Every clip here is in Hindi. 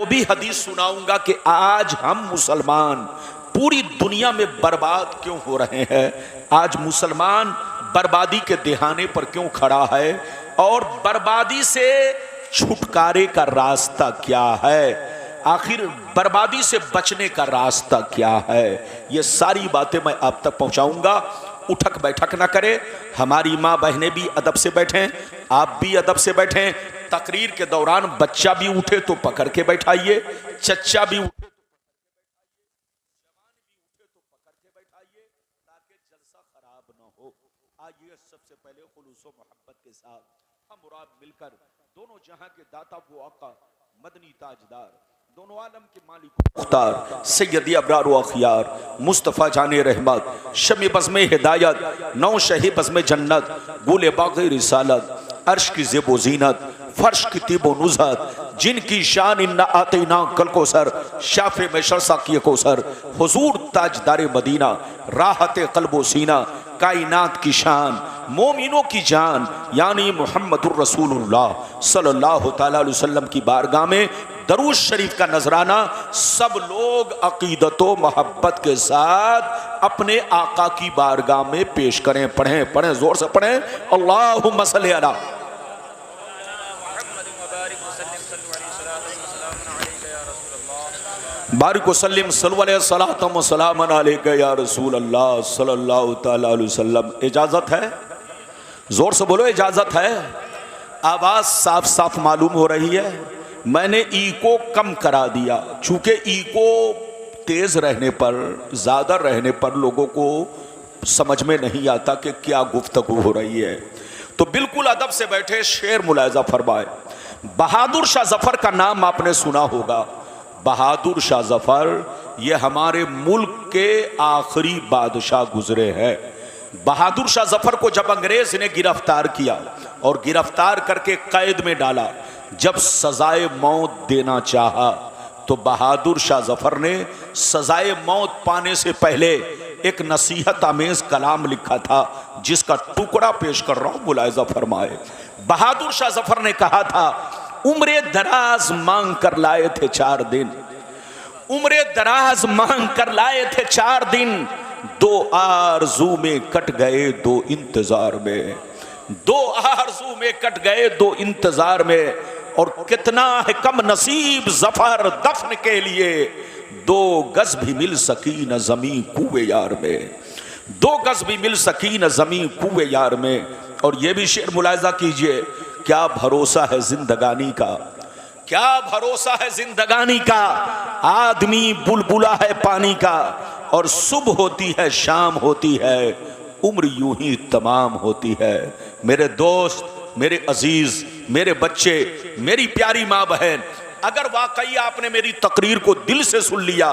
भी हदीस सुनाऊंगा कि आज हम मुसलमान पूरी दुनिया में बर्बाद क्यों हो रहे हैं, आज मुसलमान बर्बादी के दिहाने पर क्यों खड़ा है और बर्बादी से छुटकारे का रास्ता क्या है, आखिर बर्बादी से बचने का रास्ता क्या है। ये सारी बातें मैं आप तक पहुंचाऊंगा। उठक बैठक ना करें, हमारी माँ बहनें भी अदब से बैठें, आप भी अदब से बैठें। तकरीर के दौरान बच्चा भी उठे तो पकड़ के बैठाइए, चच्चा भी उठे तो पकड़ के बैठाइए, ताकि जलसा खराब ना हो। आइए सबसे पहले खुलूस व मोहब्बत के साथ हम और आप मिलकर दोनों जहां के दाता वो आका मदनी ताजदार दोनों आलम के मालिक मुख्तार सैयदी अबरार व अखियार मुस्तफ़ा जाने रहमत शमी बज़्म हिदायत नौ शही बज़्म जन्नत गुल बाग़ी रिसालत अर्श की ज़ेबो ज़ीनत फर्श की तीबो नुज़हत जिनकी शान इन्ना आतीना कल कोसर शाफ़े में शरसा किए कोसर हुजूर ताजदार मदीना राहत क़ल्बो सीना कायनात की शान मोमिनों की जान यानी मुहम्मदुर रसूलुल्लाह सल्लल्लाहु तआला अलैहि वसल्लम की बारगाह में दरूद शरीफ का नजराना सब लोग अकीदतो मोहब्बत के साथ अपने आका की बारगाह में पेश करें। पढ़ें पढ़ें, जोर से पढ़ें। अल्लाहुम्मा सल्ली अला बारिक वसल्लिम सल्लल्लाहु अलैहि या रसूल अल्लाह सल्लल्लाहु तआला अलैहि वसल्लम। इजाजत है, जोर से बोलो इजाजत है। आवाज साफ साफ मालूम हो रही है। मैंने इको कम करा दिया, चूंकि इको तेज रहने पर, ज्यादा रहने पर लोगों को समझ में नहीं आता कि क्या गुफ्तगू हो रही है। तो बिल्कुल अदब से बैठे, शेर मुलायजा फरमाए। बहादुर शाह जफर का नाम आपने सुना होगा। बहादुर शाह जफर ये हमारे मुल्क के आखिरी बादशाह गुजरे हैं। बहादुर शाह जफर को जब अंग्रेज ने गिरफ्तार किया और गिरफ्तार करके कैद में डाला, जब सजाए मौत देना चाहा तो बहादुर शाह जफर ने सजाए मौत पाने से पहले एक नसीहत आमेज कलाम लिखा था, जिसका टुकड़ा पेश कर रहा हूं, मुलायजा फरमाए। बहादुर शाह जफर ने कहा था, उम्रे दराज मांग कर लाए थे 4 दिन, उम्रे दराज मांग कर लाए थे 4 दिन, 2 आरज़ू में कट गए 2 इंतजार में, 2 आरज़ू में कट गए 2 इंतजार में। और कितना है कम नसीब जफर दफन के लिए, 2 गज भी मिल सकी न जमी कुए यार में, 2 गज भी मिल सकी न जमी कुए यार में। और ये भी शेर मुलायजा कीजिए, क्या भरोसा है जिंदगानी का, क्या भरोसा है जिंदगानी का, आदमी बुलबुला है पानी का, और सुबह होती है शाम होती है, उम्र यूं ही तमाम होती है। मेरे दोस्त, मेरे अजीज, मेरे बच्चे, मेरी प्यारी माँ बहन, अगर वाकई आपने मेरी तकरीर को दिल से सुन लिया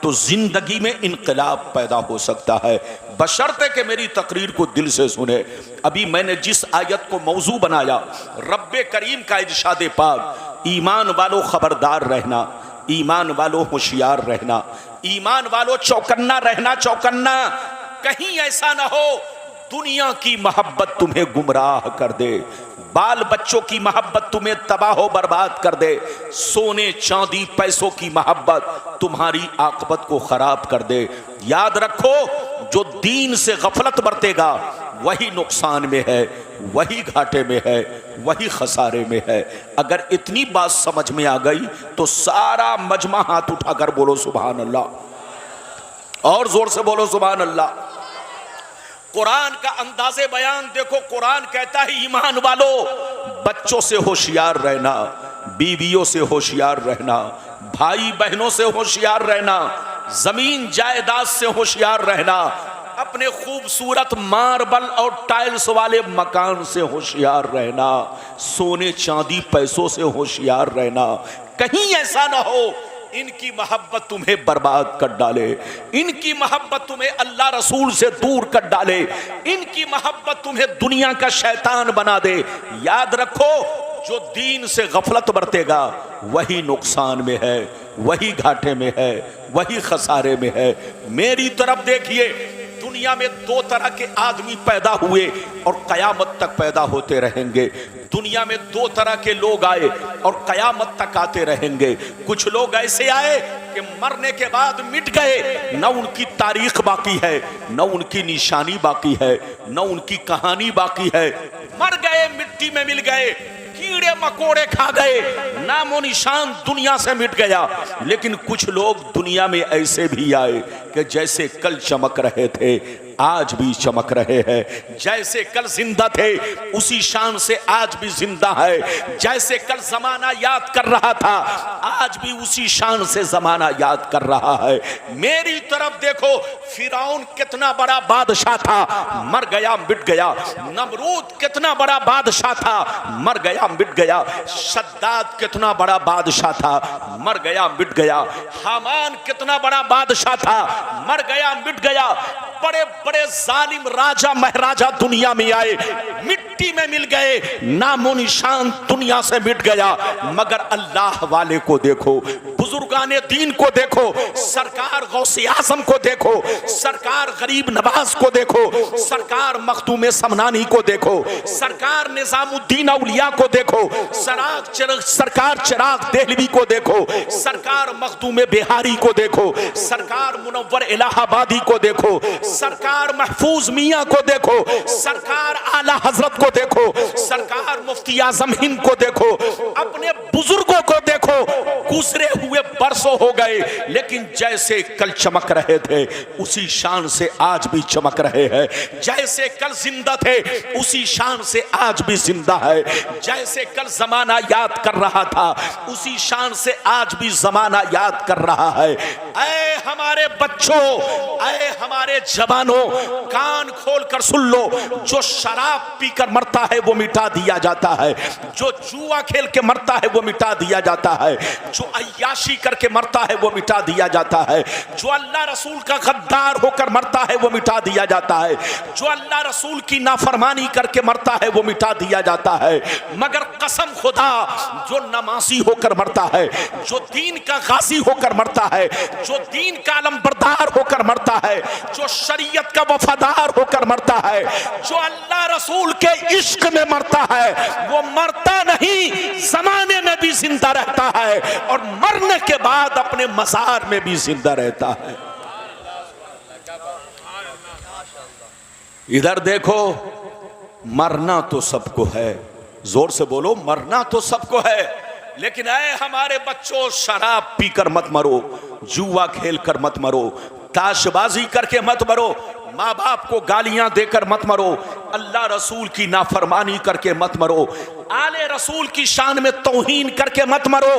तो जिंदगी में इनकलाब पैदा हो सकता है, बशर्ते कि मेरी तकरीर को दिल से सुने। अभी मैंने जिस आयत को मौजू बनाया, रब्बे करीम का इरशाद पाक, ईमान वालों खबरदार रहना, ईमान वालों होशियार रहना, ईमान वालों चौकन्ना रहना, चौकन्ना। कहीं ऐसा ना हो दुनिया की मोहब्बत तुम्हें गुमराह कर दे, बाल बच्चों की मोहब्बत तुम्हें तबाह बर्बाद कर दे, सोने चांदी पैसों की मोहब्बत तुम्हारी आकबत को खराब कर दे। याद रखो, जो दीन से गफलत बरतेगा वही नुकसान में है, वही घाटे में है, वही खसारे में है। अगर इतनी बात समझ में आ गई तो सारा मजमा हाथ उठाकर बोलो सुभान अल्लाह, और जोर से बोलो सुभान अल्लाह। कुरान का अंदाज़े बयान देखो, कुरान कहता है ईमान वालों बच्चों से होशियार रहना, बीवियों से होशियार रहना, भाई बहनों से होशियार रहना, जमीन जायदाद से होशियार रहना, अपने खूबसूरत मार्बल और टाइल्स वाले मकान से होशियार रहना, सोने चांदी पैसों से होशियार रहना। कहीं ऐसा ना हो इनकी मोहब्बत तुम्हें बर्बाद कर डाले, इनकी मोहब्बत तुम्हें अल्लाह रसूल से दूर कर डाले, इनकी मोहब्बत तुम्हें दुनिया का शैतान बना दे। याद रखो, जो दीन से गफलत बरतेगा वही नुकसान में है, वही घाटे में है, वही खसारे में है। मेरी तरफ देखिए, दुनिया दुनिया में दो तरह के आदमी पैदा हुए और कयामत तक पैदा होते रहेंगे। दुनिया में दो तरह के लोग आए और कयामत तक आते रहेंगे। कुछ लोग ऐसे आए कि मरने के बाद मिट गए, न उनकी तारीख बाकी है, न उनकी निशानी बाकी है, न उनकी कहानी बाकी है। मर गए, मिट्टी में मिल गए, कीड़े मकोड़े खा गए, नामो निशान दुनिया से मिट गया। लेकिन कुछ लोग दुनिया में ऐसे भी आए कि जैसे कल चमक रहे थे आज भी चमक रहे हैं, जैसे कल जिंदा थे उसी शान से आज भी जिंदा है, जैसे कल जमाना याद कर रहा था आज भी उसी शान से जमाना याद कर रहा है। मेरी तरफ देखो, फिरौन कितना बड़ा बादशाह था, मर गया मिट गया। नमरूद कितना बड़ा बादशाह था, मर गया मिट गया। शद्दाद कितना बड़ा बादशाह था, मर गया मिट गया। हामान कितना बड़ा बादशाह था, मर गया मिट गया। बड़े बड़े जालिम राजा महाराजा दुनिया में आए, मिट्टी में मिल गए, नामो निशान दुनिया से मिट गया। मगर अल्लाह वाले को देखो, बुजुर्गाने दीन को देखो, सरकार गौसे आजम को देखो, सरकार गरीब नवाज को देखो, सरकार मखदूम समनानी को देखो, सरकार निजामुद्दीन औलिया को देखो, सरकार चिराग देहलवी को देखो, सरकार मखदूम बिहारी को देखो, सरकार मुनव्वर इलाहाबादी को देखो, सरकार महफूज मियां को देखो, सरकार आला हजरत को देखो, सरकार मुफ्ती आजम हिंद को देखो, अपने बुजुर्गों को देखो। गुजरे हुए बरसों हो गए, लेकिन जैसे कल चमक रहे थे उसी शान से आज भी चमक रहे हैं। जैसे कल जिंदा थे उसी शान से आज भी जिंदा है। जैसे कल जमाना याद कर रहा था उसी शान से आज भी जमाना याद कर रहा है। ऐ हमारे बच्चों, ऐ हमारे जवानों, कान खोल कर सुन लो, जो शराब पीकर मरता है वो मिटा दिया जाता है, जो जुआ खेल के मरता है वो मिटा दिया जाता है, जो अय्याशी करके मरता है वो मिटा दिया जाता है, जो अल्लाह रसूल का गद्दार होकर मरता है वो मिटा दिया जाता है, जो अल्लाह रसूल की नाफरमानी करके मरता है वो मिटा दिया जाता है। मगर कसम खुदा, जो नमाजी होकर मरता है, जो दीन का गाजी होकर मरता है, जो दीन का अलमबरदार होकर मरता है, जो शरीयत का वफादार होकर मरता है, जो अल्लाह रसूल के इश्क में मरता है, वो मरता नहीं, जमाने में भी जिंदा रहता है और मरने के बाद अपने मज़ार में भी जिंदा रहता है। इधर देखो, मरना तो सबको है, जोर से बोलो, मरना तो सबको है, लेकिन ऐ हमारे बच्चों, शराब पीकर मत मरो, जुआ खेल कर मत मरो, ताशबाजी करके मत मरो, माँ बाप को गालियां देकर मत मरो, अल्लाह रसूल की नाफरमानी करके मत मरो, आले रसूल की शान में तौहीन करके मत मरो।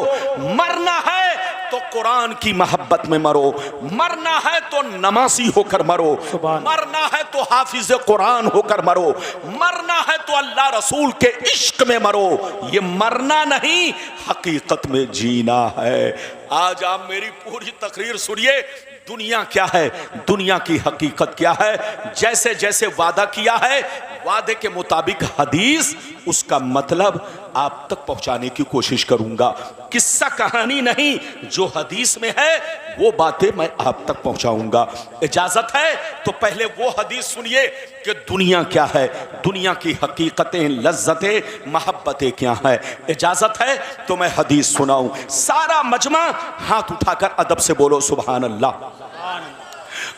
मरना है तो कुरान की मोहब्बत में मरो, मरना है तो नमाजी होकर मरो, मरना है तो हाफिज कुरान होकर मरो, मरना है तो अल्लाह रसूल के इश्क में मरो। ये मरना नहीं, हकीकत में जीना है। आज आप मेरी पूरी तकरीर सुनिए, दुनिया क्या है, दुनिया की हकीकत क्या है। जैसे जैसे वादा किया है, वादे के मुताबिक हदीस, उसका मतलब आप तक पहुंचाने की कोशिश करूंगा। किस्सा कहानी नहीं, जो हदीस में है वो बातें मैं आप तक पहुंचाऊंगा। इजाजत है तो पहले वो हदीस सुनिए कि दुनिया क्या है, दुनिया की हकीकतें, लज्जतें, मोहब्बतें क्या है। इजाजत है तो मैं हदीस सुनाऊं। सारा मजमा हाथ उठाकर अदब से बोलो सुभान अल्लाह,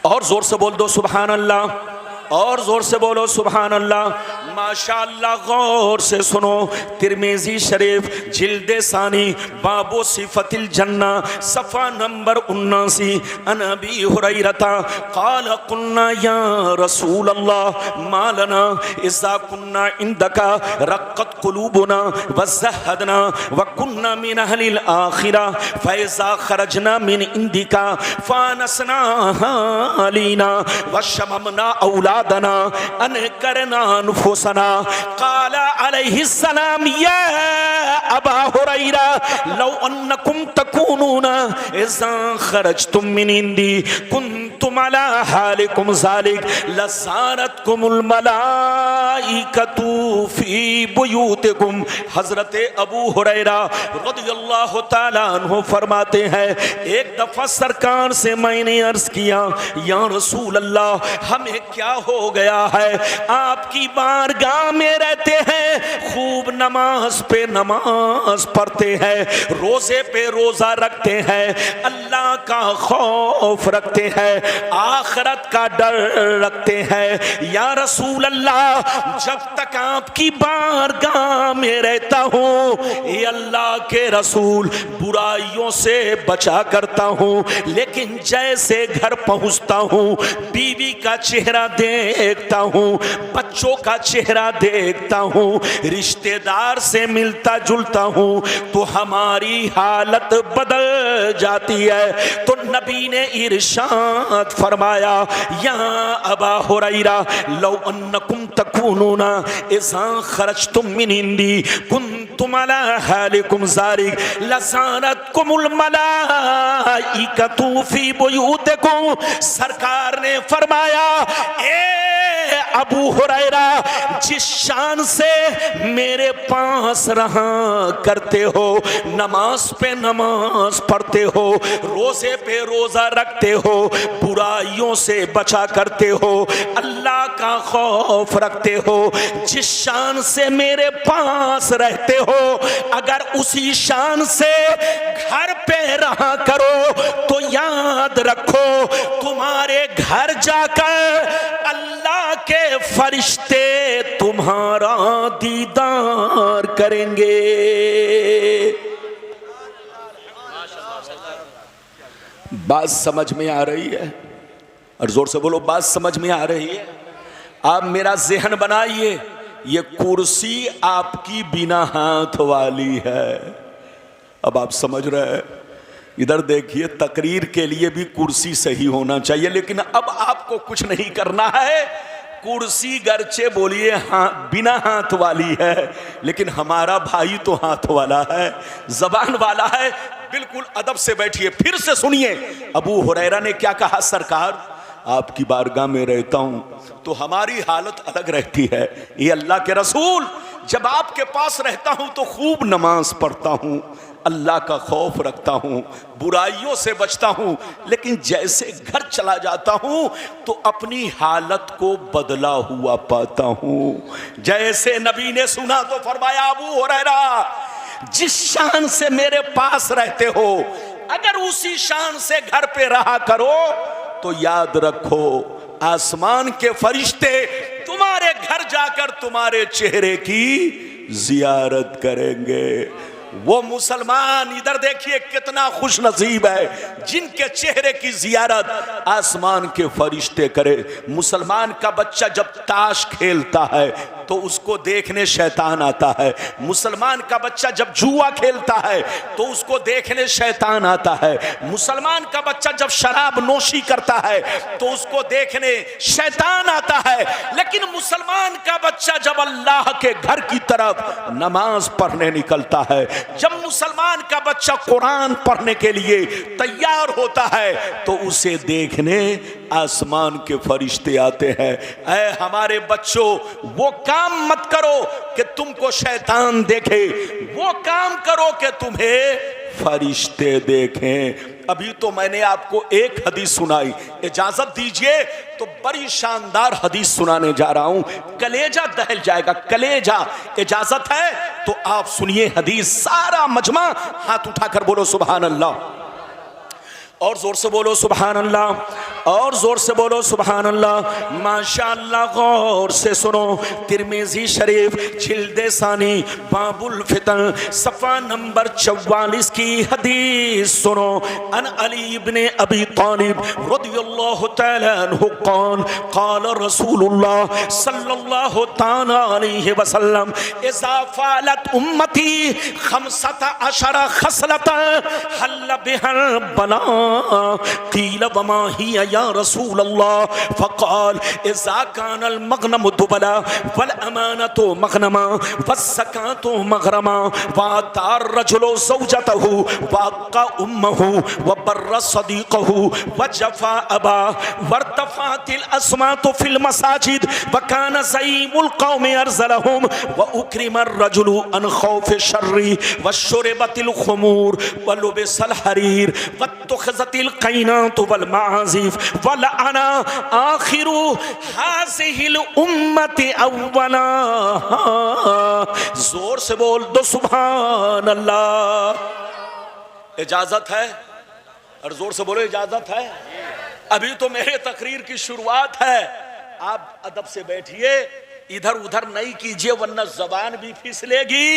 और जोर से बोल दो सुभान अल्लाह, और जोर से बोलो सुभान अल्लाह। माशाअल्लाह, गौर से सुनो, तिरमिज़ी शरीफ जिल्दे सानी बाबो सिफतिल जन्ना सफ़ा नंबर 79, अन अबी हुरैरता क़ाल कुन्ना या रसूल अल्लाह मा लना इज़ा कुन्ना इंदका रक़्क़त क़ुलूबुना व ज़हदना व कुन्ना मिन अहलिल आखिरा फ़इज़ा ख़रजना मिन इंदिका फ़ानसना अलीना व शममना औला औलादना अन करना अनफुसना। क़ाला अलैहिस्सलाम या अबा हुरैरा लौ अन्नकुम तकूनूना इज़ा खरजतुम मिन इंदी कुन्तुम अला हालिकुम ज़ालिक लज़ारतकुमुल मलाइकतु फी बुयूतिकुम। हज़रत अबू हुरैरा रज़ियल्लाहु ताला अन्हु फरमाते हैं, एक दफ़ा सरकार से मैंने अर्ज़ किया, या रसूल अल्लाह हमें क्या हो गया है, आपकी बारगाह में रहते हैं, खूब नमाज पे नमाज पढ़ते हैं, रोजे पे रोजा रखते हैं, अल्लाह का खौफ रखते हैं, आखिरत का डर रखते हैं, या रसूल अल्लाह जब तक आपकी बारगाह में रहता हूँ, ये अल्लाह के रसूल बुराइयों से बचा करता हूँ, लेकिन जैसे घर पहुँचता हूँ, बीवी का चेहरा देखता हूँ, बच्चों का चेहरा देखता हूँ, रिश्तेदार से मिलता जुलता हूँ, तो हमारी हालत बदल जाती है। तो नबी ने इरशाद फरमाया, या अबा हुरैरा लौ अन्नकुम तकूनूना इज़ा खरजतुम मिन इंदी कुन्तुम अला हालिकुम ज़ालिक लज़ारतकुमुल मलाइकतु फी बुयूतिकुम। सरकार ने फरमाया, ए अबू हुरैरा जिस शान से मेरे पास रहा करते हो, नमाज पे नमाज पढ़ते हो, रोजे पे रोजा रखते हो, बुराइयों से बचा करते हो, अल्लाह का खौफ रखते हो, जिस शान से मेरे पास रहते हो, अगर उसी शान से घर पे रहा करो तो याद रखो तुम्हारे घर जाकर अल्लाह के फरिश्ते तुम्हारा दीदार करेंगे। बात समझ में आ रही है? और जोर से बोलो, बात समझ में आ रही है? आप मेरा ज़हन बनाइए, ये कुर्सी आपकी बिना हाथ वाली है। अब आप समझ रहे हैं? इधर देखिए, तकरीर के लिए भी कुर्सी सही होना चाहिए, लेकिन अब आपको कुछ नहीं करना है। कुर्सी गर्चे बोलिए हाँ बिना हाथ वाली है, लेकिन हमारा भाई तो हाथ वाला है, जबान वाला है। बिल्कुल अदब से बैठिए, फिर से सुनिए अबू हुरैरा ने क्या कहा। सरकार आपकी बारगाह में रहता हूं तो हमारी हालत अलग रहती है। ये अल्लाह के रसूल, जब आपके पास रहता हूं तो खूब नमाज पढ़ता हूं, अल्लाह का खौफ रखता हूं, बुराइयों से बचता हूं, लेकिन जैसे घर चला जाता हूं तो अपनी हालत को बदला हुआ पाता हूं। जैसे नबी ने सुना तो फरमाया, अबू हुरैरा जिस शान से मेरे पास रहते हो, अगर उसी शान से घर पे रहा करो तो याद रखो आसमान के फरिश्ते तुम्हारे घर जाकर तुम्हारे चेहरे की जियारत करेंगे। वो मुसलमान इधर देखिए कितना खुश नसीब है जिनके चेहरे की जियारत आसमान के फरिश्ते करे। मुसलमान का बच्चा जब ताश खेलता है तो उसको देखने शैतान आता है। मुसलमान का बच्चा जब जुआ खेलता है तो उसको देखने शैतान आता है। मुसलमान का बच्चा जब शराब नोशी करता है तो उसको देखने शैतान आता है। लेकिन मुसलमान का बच्चा जब अल्लाह के घर की तरफ नमाज पढ़ने निकलता है, जब मुसलमान का बच्चा कुरान पढ़ने के लिए तैयार होता है तो उसे देखने आसमान के फरिश्ते आते हैं। ऐ हमारे बच्चों, वो काम मत करो कि तुमको शैतान देखे, वो काम करो कि तुम्हें फरिश्ते देखें। अभी तो मैंने आपको एक हदीस सुनाई, इजाजत दीजिए तो बड़ी शानदार हदीस सुनाने जा रहा हूं, कलेजा दहल जाएगा, कलेजा। इजाजत है तो आप सुनिए हदीस, सारा मजमा हाथ उठाकर बोलो सुभान अल्लाह, और जोर से बोलो सुभान अल्लाह, और जोर से बोलो सुभान अल्लाह। माशाअल्लाह, गौर से सुनो। तिरमिज़ी शरीफ जिल्दे सानी बाबुल फितन सफ़ा नंबर 44 की हदीस सुनो। अन अली इब्ने अबी तालिब रज़ियल्लाहु तआला अन्हु क़ाल क़ाल रसूलुल्लाह सल्लल्लाहु तआला अलैहि वसल्लम इज़ा फ़अलत उम्मती 15 खसलतन हल्ल बिहल बला क़ील वमा हिय या या रसूल अल्लाह, फ़क़ाल इज़ा कानल मग़नमु दुबला वल अमानतु मग़नमा वस्सकातु मग़रमा वअतार रजुलु ज़ौजतहु वअक़्क़ा उम्महु वबर्र सदीक़हु वजफ़ा अबा वर्तफ़अतिल अस्वातु फ़िल मसाजिद वकान ज़ईमुल क़ौमि अरज़लहुम वउक्रिमर रजुलु अन ख़ौफ़ि शर्रि वशुरिबतिल ख़ुमूर वलुबिसल हरीर वत्तुख़िज़तिल क़ैनातु वल मआज़िफ़ वलअना आख़िरु हाज़िहिल उम्मति अव्वला। जोर से बोल दो सुभान अल्लाह। इजाजत है और जोर से बोलो इजाजत है। अभी तो मेरे तकरीर की शुरुआत है, आप अदब से बैठिए, इधर उधर नहीं कीजिए वरना जबान भी फिसलेगी,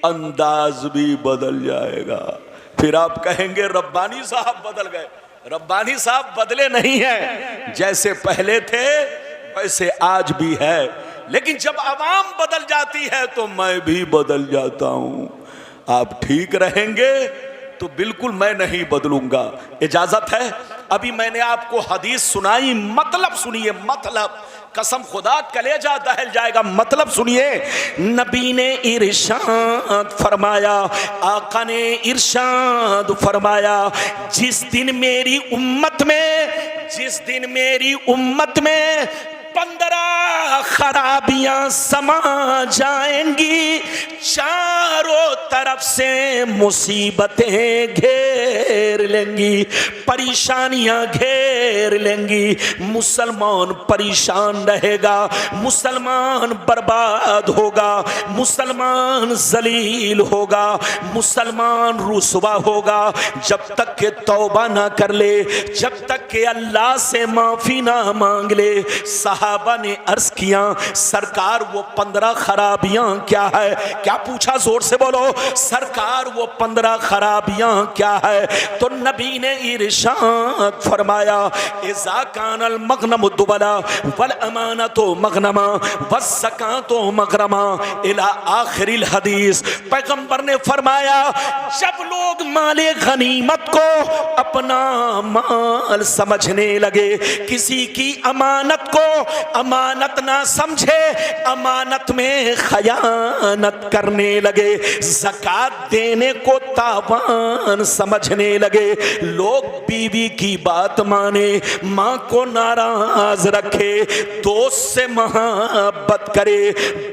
अंदाज भी बदल जाएगा। फिर आप कहेंगे रब्बानी साहब बदल गए। रब्बानी साहब बदले नहीं हैं, जैसे पहले थे वैसे आज भी है, लेकिन जब आवाम बदल जाती है तो मैं भी बदल जाता हूं। आप ठीक रहेंगे तो बिल्कुल मैं नहीं बदलूंगा। इजाजत है। अभी मैंने आपको हदीस सुनाई, मतलब सुनिए, मतलब कसम खुदा कलेजा दहल जाएगा। मतलब सुनिए, नबी ने इरशाद फरमाया, आका ने इरशाद फरमाया, जिस दिन मेरी उम्मत में 15 खराबियां समा जाएंगी, चारों तरफ से मुसीबतें घेर लेंगी, परेशानियां घेर लेंगी, मुसलमान परेशान रहेगा, मुसलमान बर्बाद होगा, मुसलमान जलील होगा, मुसलमान रुसवा होगा, जब तक के तौबा ना कर ले, जब तक के अल्लाह से माफी ना मांग ले। सहाबा ने अर्ज किया, सरकार वो 15 खराबियां क्या है? क्या पूछा? जोर से बोलो, सरकार वो 15 खराबियां क्या है? तो नबी ने इरशाद फरमाया, इज़ा कानल मग़नमु दुबला वल अमानतु मग़नमा वस्सकातु मग़रमा इला आखिरिल हदीस। पैगंबर ने फरमाया, जब लोग माले गनीमत को अपना माल समझने लगे, किसी की अमानत को अमानत ना समझे, अमानत में खयानत करने लगे, ज़कात देने को तावान समझने लगे, लोग बीवी की बात माने, माँ को नाराज रखे, दोस्त से मोहब्बत करे,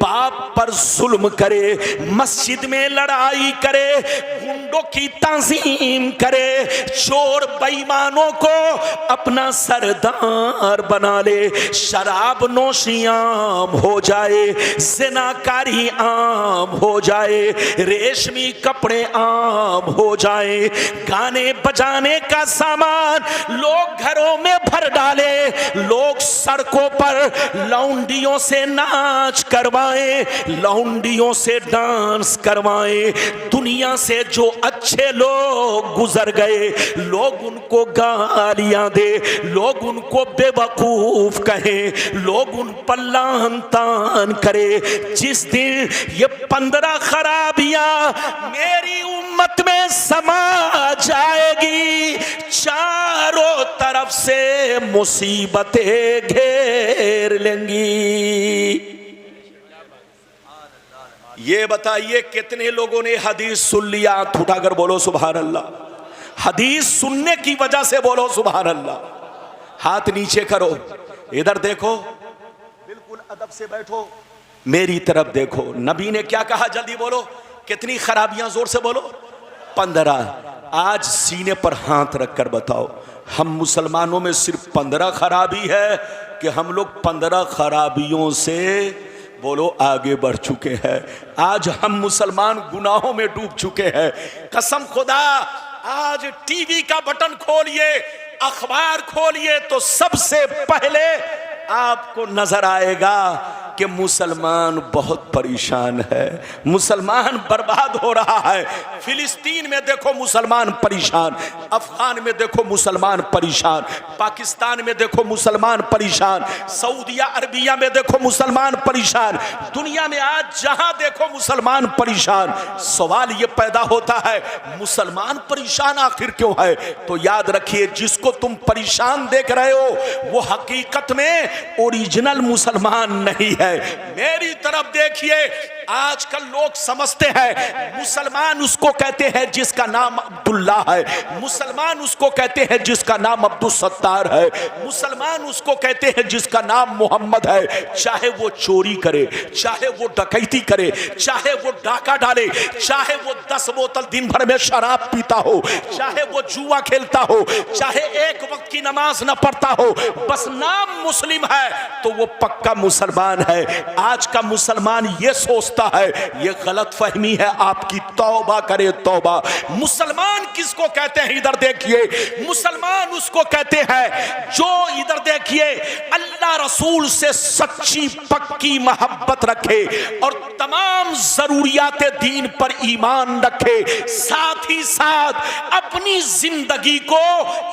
बाप पर जुल्म करे, मस्जिद में लड़ाई करे, गुंडों की तंजीम करे, चोर बेईमानों को अपना सरदार बना ले, शराब नोशी आम हो जाए, ज़िनाकारी आम हो जाए, रेशमी कपड़े आम हो जाए, गाने बजाने का सामान लोग घरों में भर डाले, लोग सड़कों पर लौंडियों से नाच करवाएं, लौंडियों से डांस करवाएं, दुनिया से जो अच्छे लोग गुजर गए लोग उनको गालियां दे, लोग उनको बेवकूफ कहें, लोग उन पर लान तान करे। जिस दिन ये 15 खराबियां मेरी उम्मत में समा जाएगी, चारों तरफ से मुसीबतें घेर लेंगी। ये बताइए कितने लोगों ने हदीस सुन लिया? हाथ उठाकर बोलो सुभान अल्लाह। हदीस सुनने की वजह से बोलो सुभान अल्लाह। हाथ नीचे करो, इधर देखो, बिल्कुल अदब से बैठो, मेरी तरफ देखो। नबी ने क्या कहा? जल्दी बोलो, कितनी खराबियां? जोर से बोलो। 15। आज सीने पर हाथ रखकर बताओ, हम मुसलमानों में सिर्फ 15 खराबी है कि हम लोग 15 खराबियों से बोलो आगे बढ़ चुके हैं? आज हम मुसलमान गुनाहों में डूब चुके हैं। कसम खुदा, आज टीवी का बटन खोलिए, अखबार खोलिए तो सबसे पहले आपको नजर आएगा कि मुसलमान बहुत परेशान है, मुसलमान बर्बाद हो रहा है। फिलिस्तीन में देखो मुसलमान परेशान, अफगान में देखो मुसलमान परेशान, पाकिस्तान में देखो मुसलमान परेशान, सऊदी अरबिया में देखो मुसलमान परेशान, दुनिया में आज जहां देखो मुसलमान परेशान। सवाल ये पैदा होता है मुसलमान परेशान आखिर क्यों है? तो याद रखिए जिसको तुम परेशान देख रहे हो वो हकीकत में ओरिजिनल मुसलमान नहीं है। मेरी तरफ देखिए, आजकल लोग समझते हैं मुसलमान उसको कहते हैं जिसका नाम अब्दुल्ला है, मुसलमान उसको कहते हैं जिसका नाम अब्दुल सत्तार है, मुसलमान उसको कहते हैं जिसका नाम मोहम्मद है। चाहे वो चोरी करे, चाहे वो डकैती करे, चाहे वो डाका डाले, चाहे वो 10 बोतल दिन भर में शराब पीता हो, चाहे वो जुआ खेलता हो, चाहे एक वक्त की नमाज न पढ़ता हो, बस नाम मुस्लिम है तो वो पक्का मुसलमान है। आज का मुसलमान ये सोचता है, ये गलत फहमी है आपकी, तौबा करे तौबा। मुसलमान किसको कहते हैं? इधर देखिए, मुसलमान उसको कहते हैं जो, इधर देखिए, अल्लाह रसूल से सच्ची पक्की मोहब्बत रखे और तमाम जरूरियात दीन पर ईमान रखे, साथ ही साथ अपनी जिंदगी को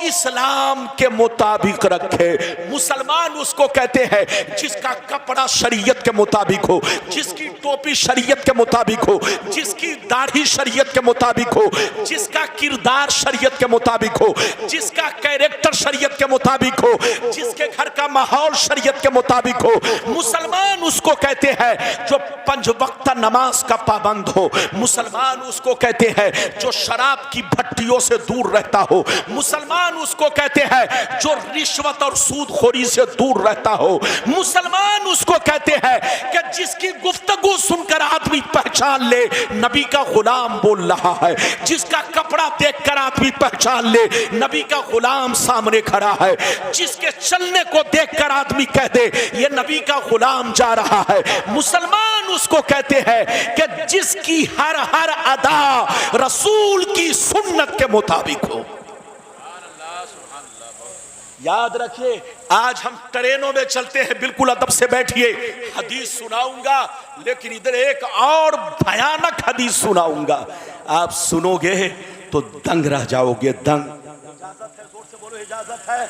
इस्लाम के मुताबिक रखे। मुसलमान उसको कहते हैं जिसका कपड़ा शरीयत के मुताबिक हो, जिसकी टोपी शरीयत के मुताबिक हो, जिसकी दाढ़ी शरीयत के मुताबिक हो, जिसका किरदार शरीयत के मुताबिक हो, जिसका कैरेक्टर शरीयत के मुताबिक हो, जिसके घर का माहौल शरीयत के मुताबिक हो। मुसलमान उसको कहते हैं जो 5 वक्त नमाज का पाबंद हो। मुसलमान उसको कहते हैं जो शराब की भट्टियों से दूर रहता हो। मुसलमान उसको कहते हैं जो रिश्वत और सूदखोरी से दूर रहता हो। मुसलमान उसको कहते हैं कि जिसकी गुफ्तगू सुनकर आदमी पहचान ले नबी का गुलाम बोल रहा है, जिसका कपड़ा देखकर आदमी पहचान ले नबी का गुलाम सामने खड़ा है, जिसके चलने को देखकर आदमी कह दे ये नबी का गुलाम जा रहा है। मुसलमान उसको कहते हैं कि जिसकी हर हर अदा रसूल की सुन्नत के मुताबिक हो। याद रखिए, आज हम ट्रेनों में चलते हैं, बिल्कुल अदब से बैठिए, हदीस सुनाऊंगा, लेकिन इधर एक और भयानक हदीस सुनाऊंगा, आप सुनोगे तो दंग रह जाओगे, दंग। इजाजत है? जोर से बोलो, इजाजत है?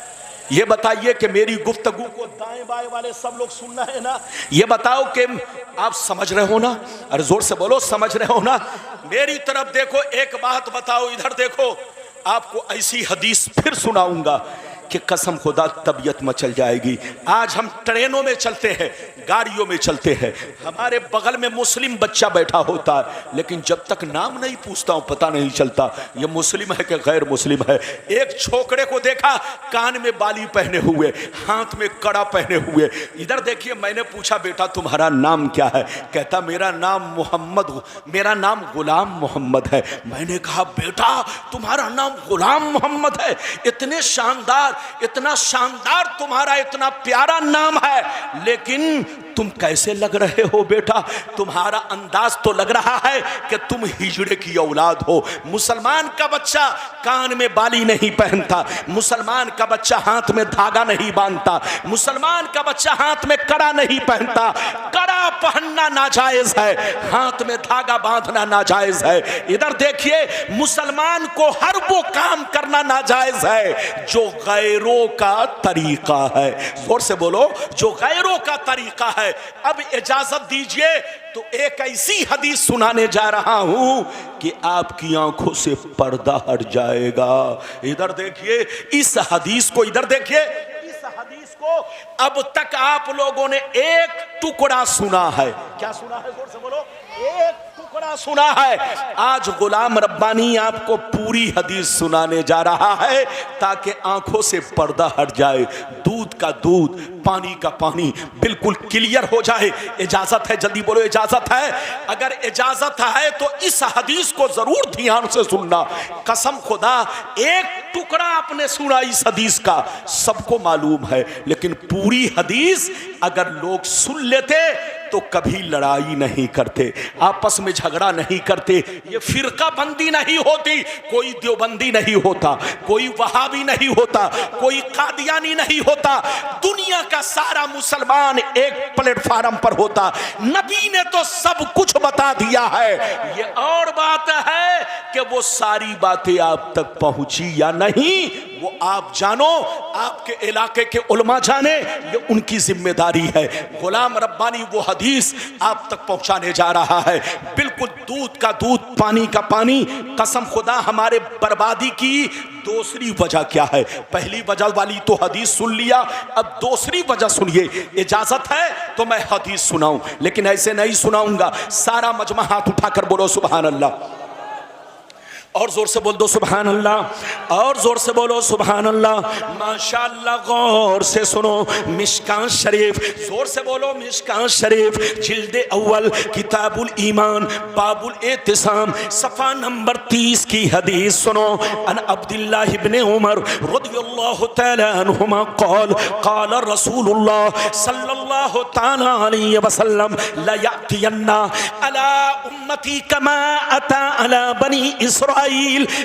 ये बताइए कि मेरी गुफ्तगू को दाएं बाएं वाले सब लोग सुनना है ना? ये बताओ कि आप समझ रहे हो ना? अरे जोर से बोलो, समझ रहे हो ना? मेरी तरफ देखो, एक बात बताओ, इधर देखो, आपको ऐसी हदीस फिर सुनाऊंगा कि कसम खुदा तबीयत मचल जाएगी। आज हम ट्रेनों में चलते हैं, गाड़ियों में चलते हैं, हमारे बगल में मुस्लिम बच्चा बैठा होता है, लेकिन जब तक नाम नहीं पूछता हूं पता नहीं चलता ये मुस्लिम है कि गैर मुस्लिम है। एक छोकरे को देखा, कान में बाली पहने हुए, हाथ में कड़ा पहने हुए। इधर देखिए, मैंने पूछा बेटा तुम्हारा नाम क्या है? कहता मेरा नाम मोहम्मद, मेरा नाम गुलाम मोहम्मद है। मैंने कहा बेटा तुम्हारा नाम गुलाम मोहम्मद है, इतना शानदार तुम्हारा इतना प्यारा नाम है, लेकिन तुम कैसे लग रहे हो बेटा? तुम्हारा अंदाज तो लग रहा है कि तुम हिजड़े की औलाद हो। मुसलमान का बच्चा कान में बाली नहीं पहनता, मुसलमान का बच्चा हाथ में धागा नहीं बांधता, मुसलमान का बच्चा हाथ में कड़ा नहीं पहनता। कड़ा पहनना नाजायज है, हाथ में धागा बांधना नाजायज है। इधर देखिए, मुसलमान को हर वो काम करना नाजायज है जो गैरों का तरीका है। जोर से बोलो, जो गैरों का तरीका है। अब इजाजत दीजिए तो एक ऐसी हदीस सुनाने जा रहा हूं कि आपकी आंखों से पर्दा हट जाएगा। इधर देखिए, इस हदीस को, इधर देखिए, इस हदीस को अब तक आप लोगों ने एक टुकड़ा सुना है। क्या सुना है? जोर से बोलो, एक टुकड़ा सुना है। आज गुलाम रब्बानी आपको पूरी हदीस सुनाने जा रहा है ताकि आंखों से पर्दा हट जाए, दूध का दूध, पानी का पानी बिल्कुल क्लियर हो जाए। इजाजत है? जल्दी बोलो, इजाजत है? अगर इजाजत है तो इस हदीस को जरूर ध्यान से सुनना। कसम खुदा, एक टुकड़ा आपने सुना इस हदीस का, सबको मालूम है, लेकिन पूरी हदीस अगर लोग सुन लेते तो कभी लड़ाई नहीं करते, आपस में झगड़ा नहीं करते। ये फिरका बंदी नहीं होती, कोई देवबंदी नहीं होता, कोई वहाबी नहीं होता, कोई कादियानी नहीं होता। दुनिया का सारा मुसलमान एक प्लेटफार्म पर होता। नबी ने तो सब कुछ बता दिया है। ये और बात है कि वो सारी बातें आप तक पहुंची या नहीं, वो आप जानो, आपके इलाके के उलमा जाने, ये उनकी जिम्मेदारी है। गुलाम रब्बानी वो हदीस आप तक पहुंचाने जा रहा है, बिल्कुल दूध का दूध, पानी का पानी। कसम खुदा हमारे बर्बादी की दूसरी वजह क्या है? पहली वजह वाली तो हदीस सुन लिया, अब दूसरी वजह सुनिए। इजाजत है तो मैं हदीस सुनाऊं, लेकिन ऐसे नहीं सुनाऊंगा। सारा मजमा हाथ उठाकर बोलो सुभान अल्लाह, और जोर से बोल दो सुभान अल्लाह, और जोर से बोलो सुभान अल्लाह। माशाअल्लाह, गौर से सुनो मिशकात शरीफ, जोर से बोलो मिशकात शरीफ, जिल्द अव्वल, किताबुल ईमान, बाबुल एतिसाम, सफ़ा नंबर 30 की हदीस सुनो। अन अब्दुल्लाह इब्न उमर रज़ियल्लाहु तआला अन्हुमा क़ाल क़ाल रसूलुल्लाह सल्लल्लाहु तआला अलैहि वसल्लम ला यातियन्ना अला उम्मती कमा अता अला बनी इसराईल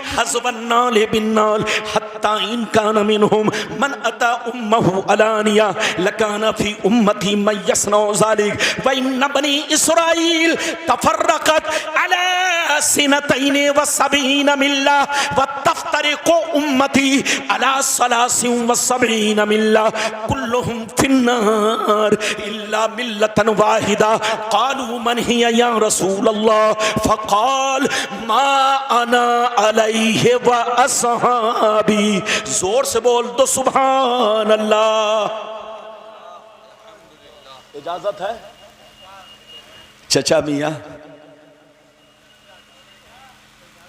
हज़बन्नाल बिन्नाल हत्ता इन कान मिनहुम मन अता उम्महु अलानिया लकाना फी उम्मती मन यसनौ ज़ालिक व इन बनी इसराईल तफर्रक़त अला सिनतैन व सबईन मिल्ला व तफ्तरिक़ु उम्मती अला सलासिन व सबईन मिल्ला कुल्लुहुम फिन्नार इल्ला मिल्लतन वाहिदा क़ालू मन हिया या रसूलल्लाह फ़क़ाल मा अना अलैहि व अस्हाबी। जोर से बोल दो सुभान अल्लाह। इजाजत है? चचा मियाँ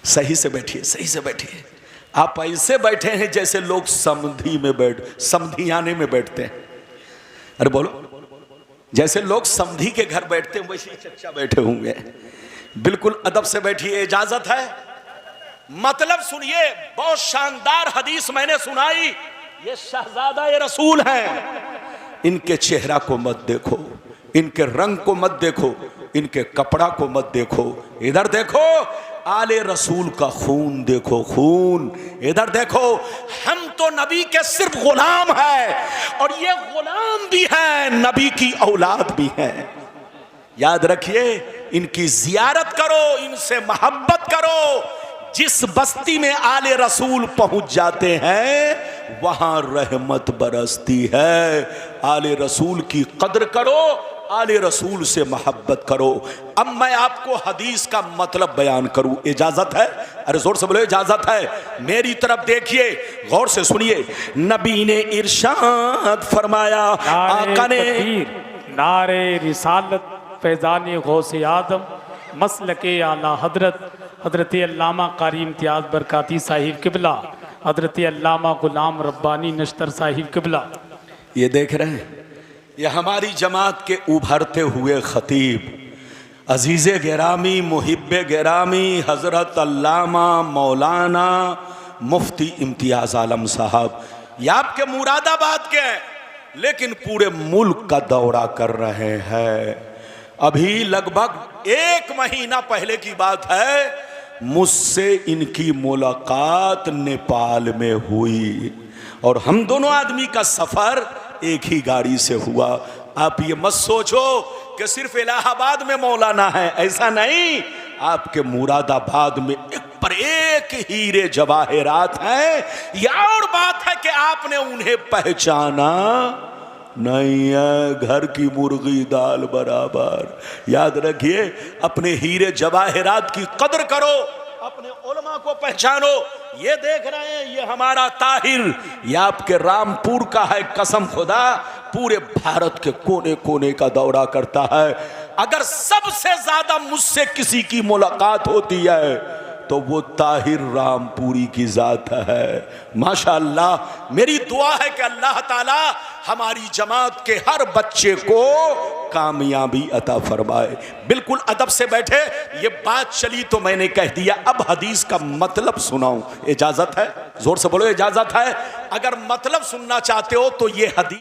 सही से बैठिए, सही से बैठिए। आप ऐसे बैठे हैं जैसे लोग समधियाने में बैठते हैं। अरे बोलो, जैसे लोग समधी के घर बैठते हैं वैसे ही चचा बैठे होंगे। बिल्कुल अदब से बैठिए। इजाजत है? मतलब सुनिए, बहुत शानदार हदीस मैंने सुनाई। ये शहजादा ये रसूल हैं, इनके चेहरा को मत देखो, इनके रंग को मत देखो, इनके कपड़ा को मत देखो, इधर देखो आले रसूल का खून देखो, खून। इधर देखो, हम तो नबी के सिर्फ गुलाम हैं, और ये गुलाम भी हैं, नबी की औलाद भी हैं। याद रखिए, इनकी जियारत करो, इनसे मोहब्बत करो। जिस बस्ती में आले रसूल पहुंच जाते हैं वहां रहमत बरसती है। आले रसूल की कद्र करो, आले रसूल से मोहब्बत करो। अब मैं आपको हदीस का मतलब बयान करूं, इजाजत है? अरे जोर से बोलो, इजाजत है? मेरी तरफ देखिए, गौर से सुनिए। नबी ने इरशाद फरमाया, आका ने नारे रिसालत फैज़ान गौसे आदम मसलके आला हज़रत अल्लामा कारी इम्तियाज़ बरकाती साहिब किबला, हज़रत अल्लामा गुलाम रब्बानी नश्तर साहिब किबला। ये देख रहे हैं, ये हमारी जमात के उभरते हुए खतीब, अजीज़े गिरामी, मुहिब्बे गिरामी, हज़रत अल्लामा मौलाना मुफ्ती इम्तियाज़ आलम साहब। ये आपके मुरादाबाद के हैं, लेकिन पूरे मुल्क का दौरा कर रहे हैं। अभी लगभग 1 महीना पहले की बात है, मुझसे इनकी मुलाकात नेपाल में हुई, और हम दोनों आदमी का सफर एक ही गाड़ी से हुआ। आप ये मत सोचो कि सिर्फ इलाहाबाद में मौलाना है, ऐसा नहीं। आपके मुरादाबाद में एक पर एक हीरे जवाहिरात हैं। यह और बात है कि आपने उन्हें पहचाना नहीं है, घर की मुर्गी दाल बराबर। याद रखिए, अपने हीरे जवाहिरात की कदर करो, अपने उलमा को पहचानो। ये देख रहे हैं, ये हमारा ताहिर, ये आपके रामपुर का है। कसम खुदा, पूरे भारत के कोने कोने का दौरा करता है। अगर सबसे ज्यादा मुझसे किसी की मुलाकात होती है तो वो ताहिर रामपुरी की जात है। माशाअल्लाह, मेरी दुआ है कि अल्लाह ताला हमारी जमात के हर बच्चे को कामयाबी अता फरमाए। बिल्कुल अदब से बैठे, ये बात चली तो मैंने कह दिया। अब हदीस का मतलब सुनाऊं, इजाजत है? जोर से बोलो, इजाजत है? अगर मतलब सुनना चाहते हो तो ये हदीस